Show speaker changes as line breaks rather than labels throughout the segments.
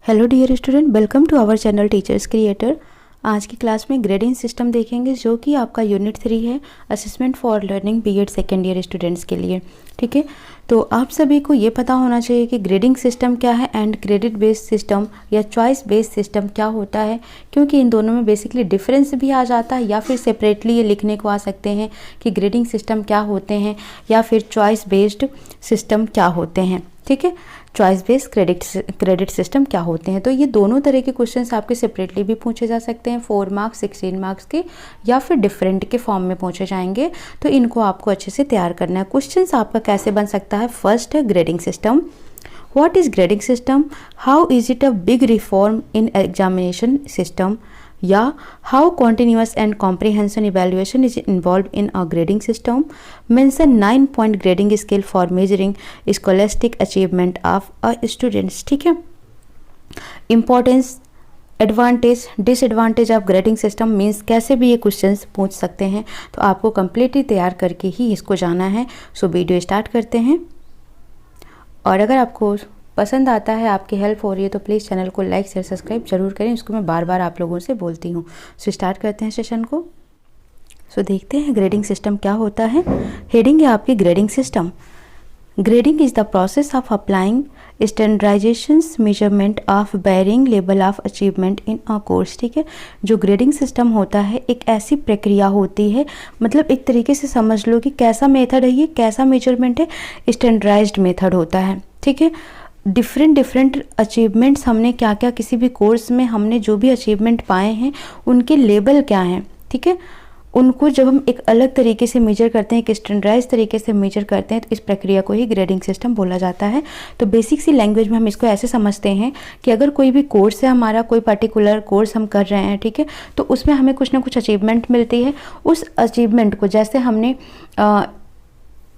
Hello dear student, welcome to our channel teachers creator. आज की class में grading system देखेंगे जो कि आपका यूनिट 3 है, assessment for learning BEd second year students के लिए। ठीक है, तो आप सभी को ये पता होना चाहिए कि ग्रेडिंग सिस्टम क्या है एंड क्रेडिट बेस्ड सिस्टम या चॉइस बेस्ड सिस्टम क्या होता है, क्योंकि इन दोनों में बेसिकली डिफरेंस भी आ जाता है या फिर सेपरेटली ये लिखने को आ सकते हैं कि ग्रेडिंग सिस्टम क्या होते हैं या फिर चॉइस बेस्ड सिस्टम क्या होते हैं। ठीक है, चॉइस बेस्ड क्रेडिट सिस्टम क्या होते हैं। तो ये दोनों तरह के क्वेश्चंस आपके सेपरेटली भी पूछे जा सकते हैं, 4 मार्क्स 16 मार्क्स के, या फिर डिफरेंट के फॉर्म में पूछे जाएंगे। तो इनको आपको अच्छे से तैयार करना है। क्वेश्चंस आपका कैसे बन सकता है। फर्स्ट है grading system. What is grading system, how is it a big reform in examination system, या how continuous and comprehension evaluation is involved in a grading system. Mention 9-point grading scale for measuring scholastic achievement of a students. ठीक है, importance, advantage, disadvantage of grading system means कैसे भी ये questions पूछ सकते हैं, तो आपको कम्प्लीटली तैयार करके ही इसको जाना है। सो वीडियो स्टार्ट करते हैं। और अगर आपको पसंद आता है, आपकी हेल्प हो रही है, तो प्लीज़ चैनल को लाइक शेयर सब्सक्राइब जरूर करें। इसको मैं बार बार आप लोगों से बोलती हूँ। सो स्टार्ट करते हैं सेशन को। सो देखते हैं ग्रेडिंग सिस्टम क्या होता है। हेडिंग है आपकी grading system. Grading is the process of applying standardisations measurement of bearing level of achievement in a course. ठीक है, जो ग्रेडिंग सिस्टम होता है एक ऐसी प्रक्रिया होती है, मतलब एक तरीके से समझ लो कि कैसा मेथड है ये, कैसा मेजरमेंट है, स्टैंडर्डाइज्ड मेथड होता है। ठीक है, डिफरेंट अचीवमेंट्स हमने क्या क्या किसी भी कोर्स में हमने जो भी अचीवमेंट पाए हैं उनके लेवल क्या हैं। ठीक है, उनको जब हम एक अलग तरीके से मेजर करते हैं, एक स्टैंडर्डाइज तरीके से मेजर करते हैं, तो इस प्रक्रिया को ही ग्रेडिंग सिस्टम बोला जाता है। तो बेसिक सी लैंग्वेज में हम इसको ऐसे समझते हैं कि अगर कोई भी कोर्स है, हमारा कोई पर्टिकुलर कोर्स हम कर रहे हैं, ठीक है, तो उसमें हमें कुछ ना कुछ अचीवमेंट मिलती है। उस अचीवमेंट को जैसे हमने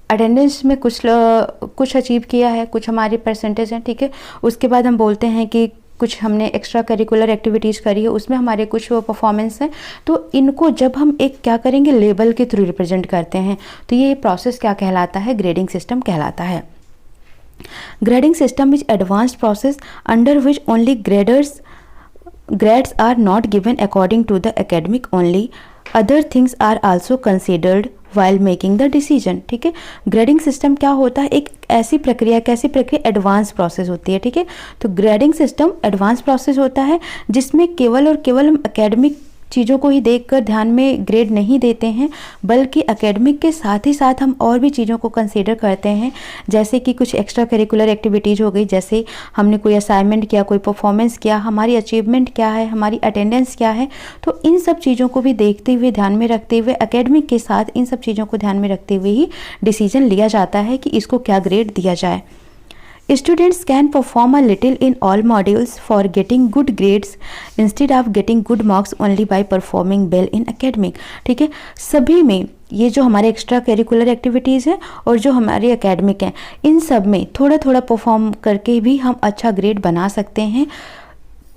अटेंडेंस में कुछ अचीव किया है, कुछ हमारी परसेंटेज है, ठीक है, उसके बाद हम बोलते हैं कि कुछ हमने एक्स्ट्रा करिकुलर एक्टिविटीज़ करी है, उसमें हमारे कुछ परफॉर्मेंस है। तो इनको जब हम एक क्या करेंगे, लेबल के थ्रू रिप्रेजेंट करते हैं, तो ये प्रोसेस क्या कहलाता है, ग्रेडिंग सिस्टम कहलाता है। Grading system is advanced process under which only grades are not given according to the academic only, other things are also considered while making the decision। ठीक है, ग्रेडिंग सिस्टम क्या होता है, एक ऐसी प्रक्रिया, कैसी प्रक्रिया, एडवांस प्रोसेस होती है। ठीक है, तो ग्रेडिंग सिस्टम एडवांस प्रोसेस होता है जिसमें केवल और केवल हम एकेडमिक चीज़ों को ही देखकर ध्यान में ग्रेड नहीं देते हैं, बल्कि एकेडमिक के साथ ही साथ हम और भी चीज़ों को कंसीडर करते हैं, जैसे कि कुछ एक्स्ट्रा करिकुलर एक्टिविटीज़ हो गई, जैसे हमने कोई असाइनमेंट किया, कोई परफॉर्मेंस किया, हमारी अचीवमेंट क्या है, हमारी अटेंडेंस क्या है। तो इन सब चीज़ों को भी देखते हुए, ध्यान में रखते हुए, एकेडमिक के साथ इन सब चीज़ों को ध्यान में रखते हुए ही डिसीजन लिया जाता है कि इसको क्या ग्रेड दिया जाए। Students can perform a little in all modules for getting good grades instead of getting good marks only by performing well in academic। ठीक है, सभी में ये जो हमारे एक्स्ट्रा करिकुलर एक्टिविटीज़ हैं और जो हमारे एकेडमिक हैं, इन सब में थोड़ा थोड़ा परफॉर्म करके भी हम अच्छा ग्रेड बना सकते हैं।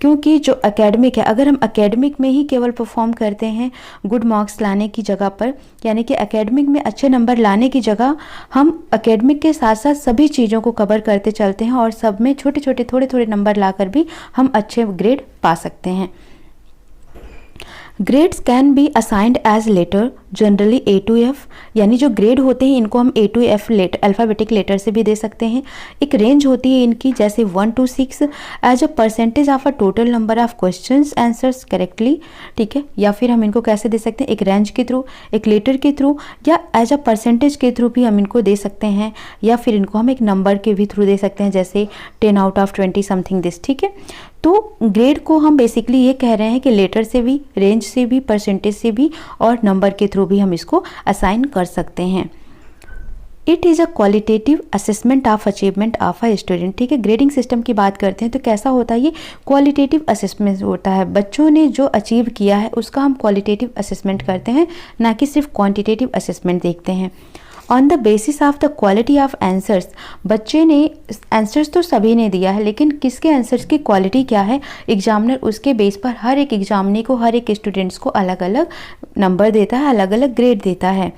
क्योंकि जो एकेडमिक है, अगर हम एकेडमिक में ही केवल परफॉर्म करते हैं गुड मार्क्स लाने की जगह पर, यानी कि एकेडमिक में अच्छे नंबर लाने की जगह हम एकेडमिक के साथ साथ सभी चीज़ों को कवर करते चलते हैं और सब में छोटे छोटे थोड़े थोड़े नंबर लाकर भी हम अच्छे ग्रेड पा सकते हैं। Grades can be assigned as letter, generally A to F, यानी जो ग्रेड होते हैं इनको हम A to F letter, alphabetic letter से भी दे सकते हैं। एक रेंज होती है इनकी, जैसे 1 to 6 as a percentage of a total number of questions answers correctly. ठीक है, या फिर हम इनको कैसे दे सकते हैं, एक रेंज के थ्रू, एक लेटर के थ्रू, या एज अ परसेंटेज के थ्रू भी हम इनको दे सकते हैं, या फिर इनको हम एक नंबर के भी थ्रू दे सकते हैं, जैसे 10 out of 20 समथिंग दिस। ठीक है, तो ग्रेड को हम बेसिकली ये कह रहे हैं कि लेटर से भी, रेंज से भी, परसेंटेज से भी और नंबर के थ्रू भी हम इसको असाइन कर सकते हैं। It is a qualitative assessment of achievement of a student. ठीक है, ग्रेडिंग सिस्टम की बात करते हैं तो कैसा होता है, ये क्वालिटेटिव असेसमेंट होता है। बच्चों ने जो अचीव किया है उसका हम क्वालिटेटिव असेसमेंट करते हैं, ना कि सिर्फ क्वांटिटेटिव असेसमेंट देखते हैं। On the basis of the quality of answers, बच्चे ने आंसर्स तो सभी ने दिया है, लेकिन किसके आंसर्स की क्वालिटी क्या है, एग्जामिनर उसके बेस पर हर एक एग्जामिनी को, हर एक स्टूडेंट्स को अलग अलग नंबर देता है, अलग अलग ग्रेड देता है।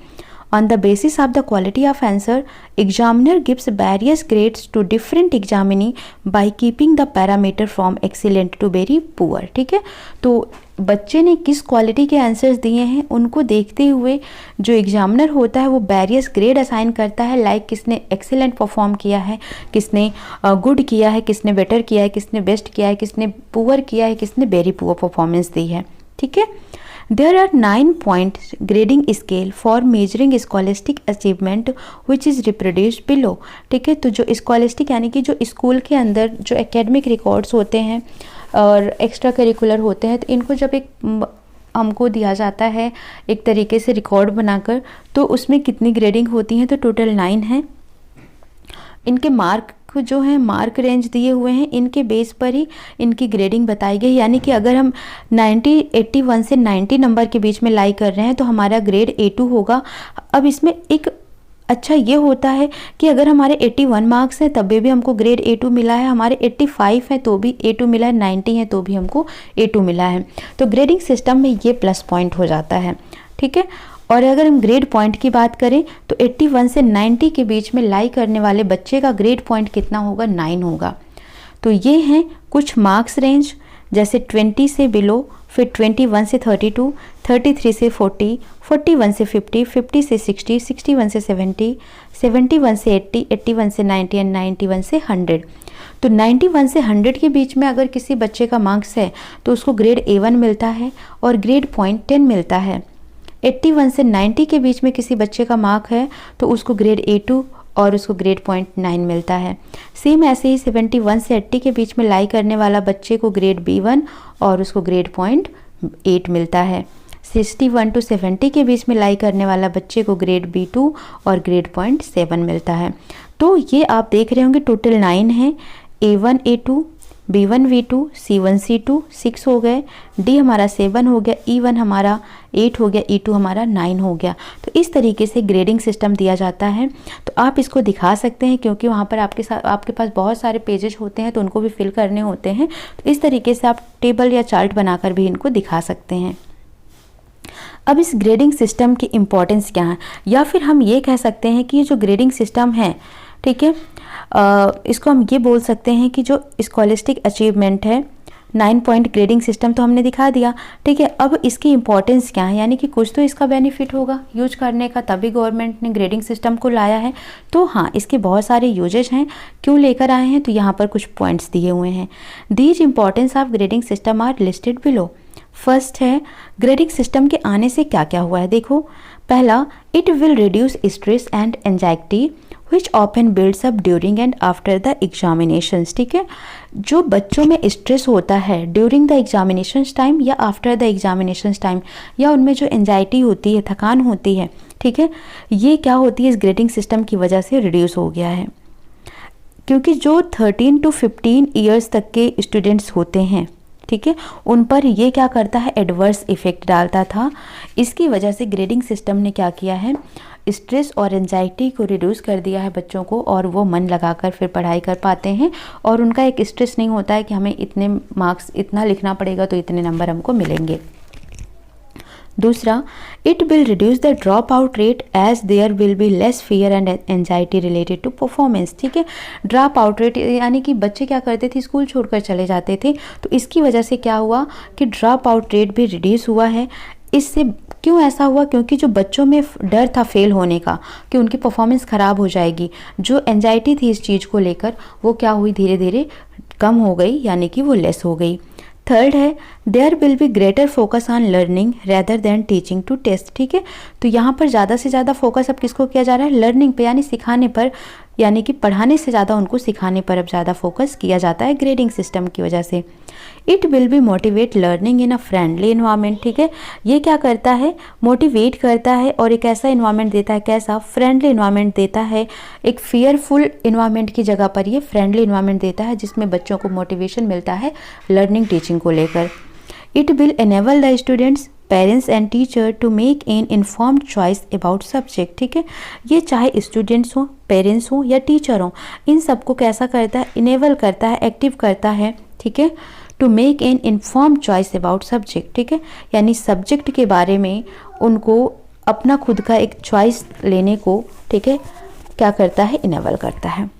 On the basis of the quality of answer, examiner gives various grades to different examinee by keeping the parameter from excellent to very poor. ठीक है, तो बच्चे ने किस क्वालिटी के आंसर्स दिए हैं उनको देखते हुए जो एग्जामिनर होता है वो वेरियस ग्रेड असाइन करता है, लाइक किसने एक्सीलेंट परफॉर्म किया है, किसने गुड किया है, किसने बेटर किया है, किसने बेस्ट किया है, किसने पुअर किया है, किसने वेरी पुअर परफॉर्मेंस दी है. ठीक है. There are 9 points grading scale for measuring scholastic achievement which is reproduced below. ठीक है, तो जो स्कॉलिस्टिक यानी कि जो स्कूल के अंदर जो एकेडमिक रिकॉर्ड्स होते हैं और एक्स्ट्रा करिकुलर होते हैं, तो इनको जब एक हमको दिया जाता है एक तरीके से रिकॉर्ड बनाकर, तो उसमें कितनी ग्रेडिंग होती हैं, तो टोटल 9 हैं. इनके मार्क जो है मार्क रेंज दिए हुए हैं, इनके बेस पर ही इनकी ग्रेडिंग बताई गई. यानी कि अगर हम 81 से 90 नंबर के बीच में लाई कर रहे हैं तो हमारा ग्रेड A2 होगा. अब इसमें एक अच्छा ये होता है कि अगर हमारे 81 मार्क्स हैं तब भी हमको ग्रेड A2 मिला है, हमारे 85 हैं तो भी A2 मिला है, 90 हैं तो भी हमको A2 मिला है. तो ग्रेडिंग सिस्टम में ये प्लस पॉइंट हो जाता है. ठीक है. और अगर हम ग्रेड पॉइंट की बात करें तो 81 से 90 के बीच में लाई करने वाले बच्चे का ग्रेड पॉइंट कितना होगा, 9 होगा. तो ये हैं कुछ मार्क्स रेंज, जैसे 20 से बिलो, फिर 21 से 32, 33 से 40, 41 से 50, 50 से 60, 61 से 70, 71 से 80, 81 से 90 एंड 91 से 100. तो 91 से 100 के बीच में अगर किसी बच्चे का मार्क्स है तो उसको ग्रेड A1 मिलता है और ग्रेड पॉइंट 10 मिलता है. 81 से 90 के बीच में किसी बच्चे का मार्क है तो उसको ग्रेड A2 और उसको ग्रेड पॉइंट 9 मिलता है. सेम ऐसे ही 71 से 80 के बीच में लाई करने वाला बच्चे को ग्रेड B1 और उसको ग्रेड पॉइंट 8 मिलता है. 61 टू 70 के बीच में लाई करने वाला बच्चे को ग्रेड B2 और ग्रेड पॉइंट 7 मिलता है. तो ये आप देख रहे होंगे टोटल 9 हैं. A1 A2, B1 V2, C1 C2 6 हो गए, D हमारा 7 हो गया, E1 हमारा 8 हो गया, E2 हमारा 9 हो गया. तो इस तरीके से ग्रेडिंग सिस्टम दिया जाता है. तो आप इसको दिखा सकते हैं क्योंकि वहाँ पर आपके पास बहुत सारे पेजेस होते हैं तो उनको भी फिल करने होते हैं. तो इस तरीके से आप टेबल या चार्ट बनाकर भी इनको दिखा सकते हैं. अब इस ग्रेडिंग सिस्टम की इम्पोर्टेंस क्या है, या फिर हम ये कह सकते हैं कि ये जो ग्रेडिंग सिस्टम है, ठीक है, इसको हम ये बोल सकते हैं कि जो स्कॉलिस्टिक अचीवमेंट है, 9 पॉइंट ग्रेडिंग सिस्टम तो हमने दिखा दिया. ठीक है. अब इसकी इंपॉर्टेंस क्या है, यानी कि कुछ तो इसका बेनिफिट होगा यूज करने का, तभी गवर्नमेंट ने ग्रेडिंग सिस्टम को लाया है. तो हाँ, इसके बहुत सारे यूजेज हैं. क्यों लेकर आए हैं, तो यहाँ पर कुछ पॉइंट्स दिए हुए हैं. These importance of grading system are listed below. First है ग्रेडिंग सिस्टम के आने से क्या क्या हुआ है. देखो, पहला, it will reduce stress and anxiety which often builds up during and after the examinations. ठीक है. जो बच्चों में स्ट्रेस होता है ड्यूरिंग द एग्जामिनेशंस टाइम या आफ्टर द एग्जामिनेशंस टाइम, या उनमें जो एंजाइटी होती है, थकान होती है, ठीक है, ये क्या होती है, इस ग्रेडिंग सिस्टम की वजह से रिड्यूस हो गया है. क्योंकि जो 13 to 15 ईयर्स तक के स्टूडेंट्स होते हैं, ठीक है, उन पर ये क्या करता है, एडवर्स इफेक्ट डालता था. इसकी वजह से ग्रेडिंग सिस्टम ने क्या किया है, स्ट्रेस और एंजाइटी को रिड्यूस कर दिया है बच्चों को, और वो मन लगाकर फिर पढ़ाई कर पाते हैं और उनका एक स्ट्रेस नहीं होता है कि हमें इतने मार्क्स, इतना लिखना पड़ेगा तो इतने नंबर हमको मिलेंगे. दूसरा, it will reduce the drop out rate as there will be less fear and anxiety related to performance. ठीक है. ड्रॉप आउट रेट यानी कि बच्चे क्या करते थे, स्कूल छोड़कर चले जाते थे, तो इसकी वजह से क्या हुआ कि ड्रॉप आउट रेट भी रिड्यूस हुआ है. इससे क्यों ऐसा हुआ, क्योंकि जो बच्चों में डर था फेल होने का कि उनकी परफॉर्मेंस ख़राब हो जाएगी, जो एंजाइटी थी इस चीज़ को लेकर, वो क्या हुई, धीरे धीरे कम हो गई, यानी कि वो लेस हो गई. थर्ड है, there will be greater focus on learning rather than teaching to test. ठीक है. तो यहाँ पर ज़्यादा से ज़्यादा फोकस अब किसको किया जा रहा है, लर्निंग पे, यानी सिखाने पर, यानी कि पढ़ाने से ज़्यादा उनको सिखाने पर अब ज़्यादा फोकस किया जाता है ग्रेडिंग सिस्टम की वजह से. It will be motivate learning in a friendly environment. ठीक है. ये क्या करता है, मोटिवेट करता है और एक ऐसा इन्वायरमेंट देता है, कैसा, फ्रेंडली इन्वायरमेंट देता है. एक फियरफुल इन्वायरमेंट की जगह पर ये फ्रेंडली इन्वायरमेंट देता है जिसमें बच्चों को मोटिवेशन मिलता है लर्निंग टीचिंग को लेकर. It will enable the students, parents and teacher to make an informed choice about subject. ठीक है. ये चाहे स्टूडेंट्स हों, पेरेंट्स हों या टीचर हों, इन सबको कैसा करता है, इनेबल करता है, एक्टिव करता है. ठीक है. To make an informed choice about subject. ठीक है. यानी सब्जेक्ट के बारे में उनको अपना खुद का एक चॉइस लेने को, ठीक है, क्या करता है, इनेबल करता है।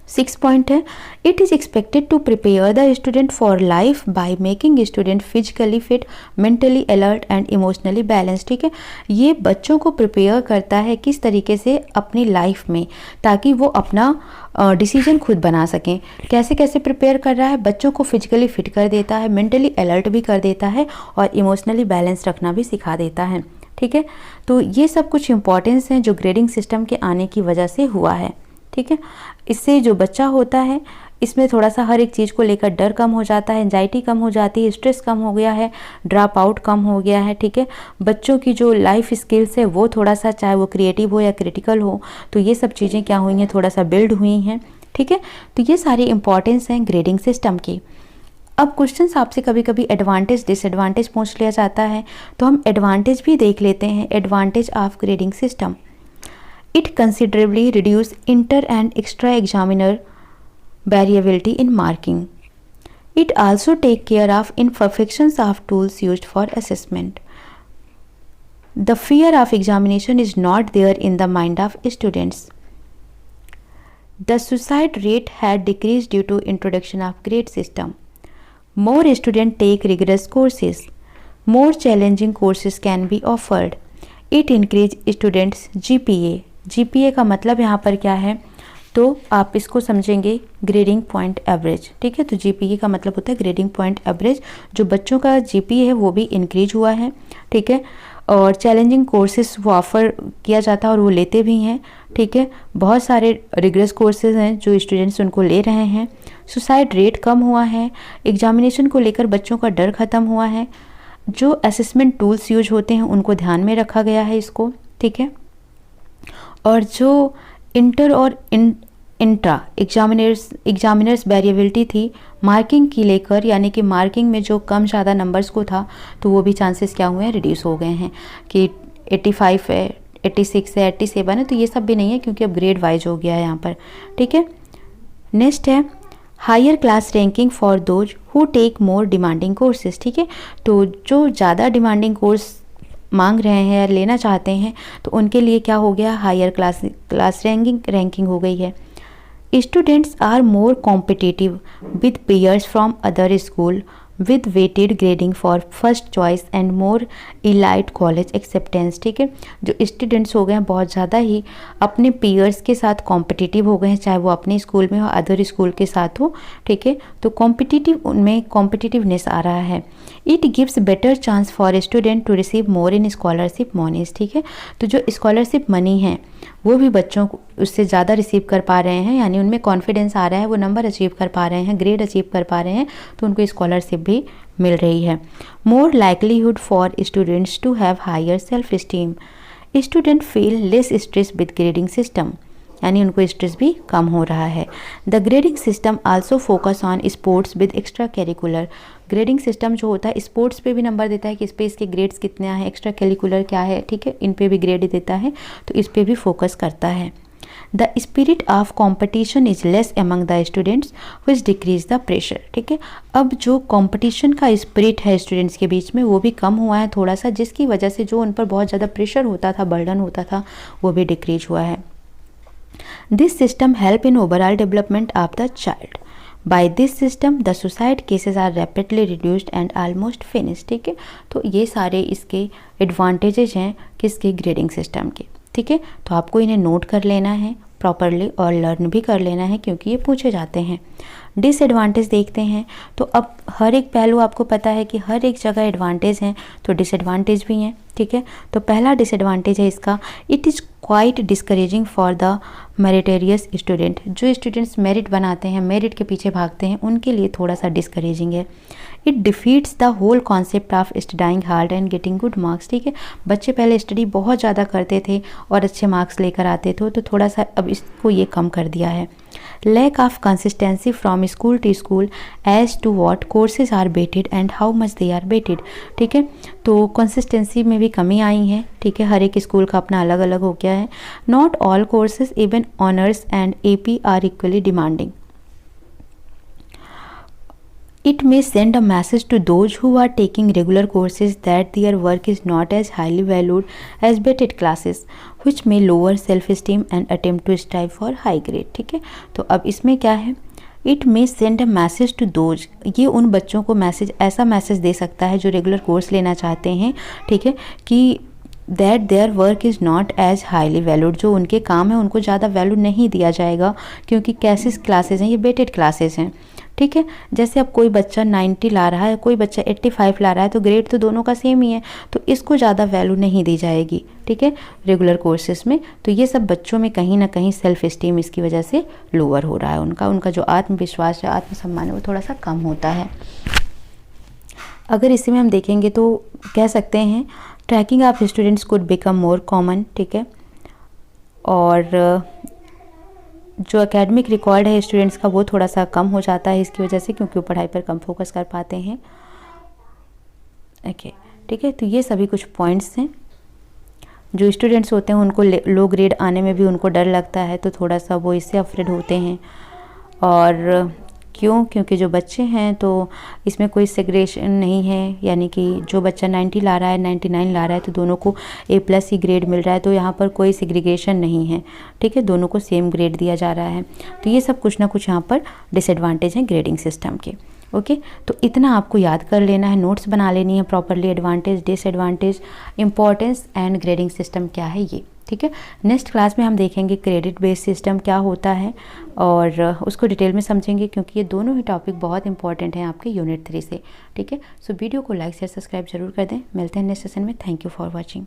6 पॉइंट है, it is expected to prepare the student for life by making student physically fit, mentally alert and emotionally balance. ठीक है, ये बच्चों को प्रिपेयर करता है किस तरीके से अपनी लाइफ में, ताकि वो अपना डिसीजन खुद बना सकें। कैसे कैसे प्रिपेयर कर रहा है, बच्चों को फिजिकली फिट कर देता है, मेंटली अलर्ट भी कर देता है और इमोशनली बैलेंस रखना भी सिखा देता है। ठीक है, तो ये सब कुछ इंपॉर्टेंस हैं जो ग्रेडिंग सिस्टम के आने की वजह से हुआ है। ठीक है, इससे जो बच्चा होता है इसमें थोड़ा सा हर एक चीज़ को लेकर डर कम हो जाता है, एंजाइटी कम हो जाती है, स्ट्रेस कम हो गया है, ड्रॉप आउट कम हो गया है। ठीक है, बच्चों की जो लाइफ स्किल्स है वो थोड़ा सा, चाहे वो क्रिएटिव हो या क्रिटिकल हो, तो ये सब चीज़ें क्या हुई हैं, थोड़ा सा बिल्ड हुई हैं। ठीक है, तो ये सारी इंपॉर्टेंस हैं ग्रेडिंग सिस्टम की। अब क्वेश्चंस आपसे कभी कभी एडवांटेज डिसएडवांटेज पूछ लिया जाता है, तो हम एडवांटेज भी देख लेते हैं। Advantage of grading system, it considerably reduce inter and extra examiner variability in marking. It also take care of imperfections of tools used for assessment. The fear of examination is not there in the mind of students. The suicide rate had decreased due to introduction of grade system. More students take rigorous courses. More challenging courses can be offered. It increase students' GPA. GPA का मतलब यहाँ पर क्या है, तो आप इसको समझेंगे ग्रेडिंग पॉइंट एवरेज। ठीक है, तो GPA का मतलब होता है ग्रेडिंग पॉइंट एवरेज। जो बच्चों का GPA है वो भी इंक्रीज हुआ है। ठीक है, और चैलेंजिंग कोर्सेज वो ऑफ़र किया जाता है और वो लेते भी हैं। ठीक है, बहुत सारे रिगरस कोर्सेज हैं जो स्टूडेंट्स उनको ले रहे हैं। सुसाइड रेट कम हुआ है, एग्जामिनेशन को लेकर बच्चों का डर ख़त्म हुआ है। जो असेसमेंट टूल्स यूज होते हैं उनको ध्यान में रखा गया है इसको। ठीक है, और जो इंटर और इंट्रा एग्जामिनर्स वेरिएबिलिटी थी मार्किंग की लेकर, यानी कि मार्किंग में जो कम ज़्यादा नंबर्स को था, तो वो भी चांसेस क्या हुए हैं, रिड्यूस हो गए हैं। कि 85 है, 86 है, 87 है, तो ये सब भी नहीं है क्योंकि अब ग्रेड वाइज हो गया है यहाँ पर। ठीक है, नेक्स्ट है higher class ranking for those who take more demanding courses. ठीक है, तो जो ज़्यादा डिमांडिंग कोर्स मांग रहे हैं या लेना चाहते हैं, तो उनके लिए क्या हो गया, हायर क्लास रैंकिंग हो गई है। Students are more competitive with peers from other school with weighted grading for first choice and more elite college acceptance. ठीक है, जो स्टूडेंट्स हो गए हैं बहुत ज़्यादा ही अपने पीयर्स के साथ कॉम्पिटिटिव हो गए हैं, चाहे वो अपने स्कूल में हो अदर स्कूल के साथ हो। ठीक है, तो कॉम्पिटिटिव, उनमें कॉम्पिटिटिवनेस आ रहा है। It gives better chance for student to receive more in scholarship monies. ठीक है, तो जो स्कॉलरशिप मनी है वो भी बच्चों को उससे ज़्यादा रिसीव कर पा रहे हैं, यानी उनमें कॉन्फिडेंस आ रहा है, वो नंबर अचीव कर पा रहे हैं, ग्रेड अचीव कर पा रहे हैं, तो उनको स्कॉलरशिप भी मिल रही है। More likelihood for students to have higher self esteem. Student feel less stress with grading system, यानी उनको स्ट्रेस भी कम हो रहा है। The grading system also focus on sports with extra curricular. Grading system जो होता है स्पोर्ट्स पे भी नंबर देता है कि इस पे इसके ग्रेड्स कितने हैं, एक्स्ट्रा करिकुलर क्या है, ठीक है, इन पे भी ग्रेड देता है, तो इस पे भी फोकस करता है। The spirit of competition is less among the students which decrease the pressure. ठीक है, अब जो कॉम्पिटिशन का स्पिरिट है स्टूडेंट्स के बीच में वो भी कम हुआ है थोड़ा सा, जिसकी वजह से जो उन पर बहुत ज़्यादा प्रेशर होता था, बर्डन होता था, वो भी डिक्रीज हुआ है। This system help in overall development of the child. By this system the suicide cases are rapidly reduced and almost finish. ठीक है, तो ये सारे इसके एडवांटेजेस हैं किसके, ग्रेडिंग सिस्टम के। ठीक है, तो आपको इन्हें नोट कर लेना है प्रॉपरली और लर्न भी कर लेना है क्योंकि ये पूछे जाते हैं। डिसएडवांटेज देखते हैं, तो अब हर एक पहलू आपको पता है कि हर एक जगह एडवांटेज हैं तो डिसएडवांटेज भी हैं। ठीक है, तो पहला डिसएडवांटेज है इसका, it is quite discouraging for the मेरिटेरियस student. जो स्टूडेंट्स मेरिट बनाते हैं, मेरिट के पीछे भागते हैं, उनके लिए थोड़ा सा डिस्करेजिंग है। It defeats the whole concept of studying hard and getting good marks. ठीक है, बच्चे पहले स्टडी बहुत ज़्यादा करते थे और अच्छे मार्क्स लेकर आते थे, तो थोड़ा सा अब इसको ये कम कर दिया है। Lack of consistency from school to school as to what courses are weighted and how much they are weighted. ठीक है, तो कंसिस्टेंसी में भी कमी आई है। ठीक है, हर एक स्कूल का अपना अलग अलग हो गया है। Not all courses even honours and AP are equally demanding. It may send a message to those who are taking regular courses that their work is not as highly valued as weighted classes, which may lower self-esteem and attempt to strive for high grade। ठीक है, तो अब इसमें क्या है, it may send a message to those, ये उन बच्चों को मैसेज, ऐसा मैसेज दे सकता है जो रेगुलर कोर्स लेना चाहते हैं, ठीक है, कि that their work is not as highly valued, जो उनके काम है उनको ज़्यादा वैल्यू नहीं दिया जाएगा, क्योंकि कैसे क्लासेज हैं, ये वेटेड क्लासेज हैं। ठीक है, जैसे अब कोई बच्चा 90 ला रहा है, कोई बच्चा 85 ला रहा है, तो ग्रेड तो दोनों का सेम ही है, तो इसको ज़्यादा वैल्यू नहीं दी जाएगी। ठीक है, रेगुलर कोर्सेज में। तो ये सब बच्चों में कहीं ना कहीं सेल्फ इस्टीम इसकी वजह से लोअर हो रहा है, उनका जो आत्मविश्वास है, आत्मसम्मान है, वो थोड़ा सा कम होता है। अगर इसी में हम देखेंगे तो कह सकते हैं tracking of students could become more common. ठीक है, और जो एकेडमिक रिकॉर्ड है स्टूडेंट्स का वो थोड़ा सा कम हो जाता है इसकी वजह से, क्योंकि वो पढ़ाई पर कम फोकस कर पाते हैं। ओके, ठीक है, तो ये सभी कुछ पॉइंट्स हैं। जो स्टूडेंट्स होते हैं उनको लो ग्रेड आने में भी उनको डर लगता है, तो थोड़ा सा वो इससे अफ्रेड होते हैं। और क्यों, क्योंकि जो बच्चे हैं तो इसमें कोई सेग्रेगेशन नहीं है, यानी कि जो बच्चा 90 ला रहा है 99 ला रहा है तो दोनों को A+ ही ग्रेड मिल रहा है, तो यहाँ पर कोई सेग्रीगेशन नहीं है। ठीक है, दोनों को सेम ग्रेड दिया जा रहा है। तो ये सब कुछ ना कुछ यहाँ पर डिसएडवांटेज हैं ग्रेडिंग सिस्टम के। ओके, तो इतना आपको याद कर लेना है, नोट्स बना लेनी है properly, advantage, disadvantage, importance and grading system क्या है ये। ठीक है, नेक्स्ट क्लास में हम देखेंगे क्रेडिट बेस्ड सिस्टम क्या होता है और उसको डिटेल में समझेंगे, क्योंकि ये दोनों ही टॉपिक बहुत इंपॉर्टेंट हैं आपके यूनिट 3 से। ठीक है, सो वीडियो को लाइक शेयर सब्सक्राइब जरूर कर दें। मिलते हैं नेक्स्ट सेशन में। Thank you for watching.